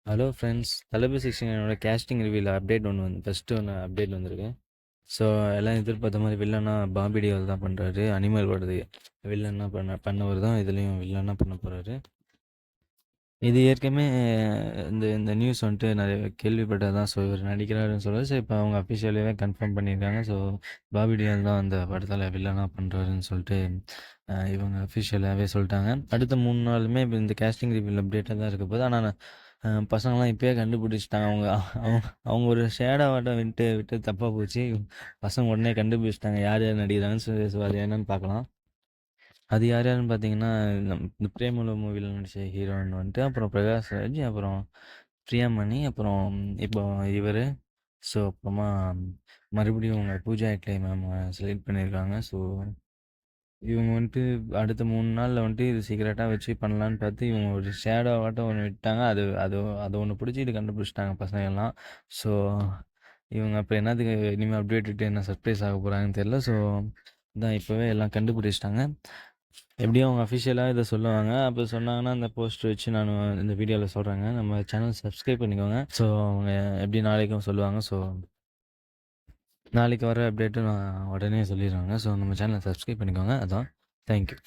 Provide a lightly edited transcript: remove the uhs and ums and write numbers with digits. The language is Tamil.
Hello friends. தளபதி 16 என்னோட கேஸ்டிங் ரிவ்யூல அப்டேட் ஃபர்ஸ்ட்டு ஒன்று அப்டேட் வந்திருக்கு. ஸோ எல்லாம் எதிர்பார்த்த மாரி வில்லனா பாபி டியோல் தான் பண்ணுறாரு. அனிமல் படது வில்லனா பண்ணவர் தான் இதுலேயும் வில்லனா பண்ண போகிறாரு. இது ஏற்கனவே இந்த இந்த நியூஸ் வந்துட்டு நிறைய கேள்விப்பட்டது தான். ஸோ இவர் நடிக்கிறாருன்னு சொல்லி ஸோ இப்போ அவங்க அஃபிஷியலாகவே கன்ஃபார்ம் பண்ணியிருக்காங்க. ஸோ பாபி டியோல் தான் அந்த படத்தில் வில்லனா பண்ணுறாருன்னு சொல்லிட்டு இவங்க அஃபிஷியலாகவே சொல்லிட்டாங்க. அடுத்த 3 நாளுமே இப்போ இந்த கேஸ்டிங் ரிவ்யூல் அப்டேட்டாக தான் இருக்க போகுது. ஆனால் பசங்களாம் இப்பயே கண்டுபிடிச்சிட்டாங்க. அவங்க அவங்க அவங்க ஒரு ஷேடோவாட்டம் விட்டு விட்டு தப்பாக போச்சு. பசங்க உடனே கண்டுபிடிச்சிட்டாங்க யார் யார் நடிக்கிறாங்கன்னு சொல்லி. ஸோ அது என்னன்னு பார்க்கலாம். அது யார் யாருன்னு பார்த்தீங்கன்னா, இந்த பிரேமலு மூவில நடிச்ச ஹீரோயின் வந்துட்டு, அப்புறம் பிரகாஷ் ராஜ், அப்புறம் பிரியாமணி, அப்புறம் இப்போ இவரு. ஸோ அப்புறமா மறுபடியும் அவங்க பூஜா ஹெக்டே மேம் செலக்ட் பண்ணியிருக்காங்க. ஸோ இவங்க வந்துட்டு அடுத்த 3 நாள்ல வந்துட்டு இது சீக்கிரட்டா வச்சு பண்ணலான்னு பார்த்து, இவங்க ஒரு ஷேடோவாட்டம் ஒண்ணு விட்டாங்க. அது அது அத ஒண்ணு புடிச்சுட்டு கண்டுபிடிச்சுட்டாங்க பசங்கள்லாம். ஸோ இவங்க அப்ப என்னத்துக்கு இனிமே அப்டேட் விட்டு என்ன சர்ப்ரைஸ் ஆக போறாங்கன்னு தெரியல. ஸோ இதான் இப்பவே எல்லாம் கண்டுபிடிச்சுட்டாங்க. எப்படியும் அவங்க அஃபிஷியலா இத சொல்லுவாங்க. அப்ப சொன்னாங்கன்னா, அந்த போஸ்டர் வச்சு நானு இந்த வீடியோல சொல்றேங்க. நம்ம சேனல் சப்ஸ்கிரைப் பண்ணிக்கோங்க. ஸோ அவங்க எப்படி நாளைக்கும் சொல்லுவாங்க. ஸோ நாளைக்கு வர அப்டேட்ட நான் உடனே சொல்லிருவேங்க. ஸோ நம்ம சேனல சப்ஸ்கிரைப் பண்ணிக்கோங்க. அதான். Thank you.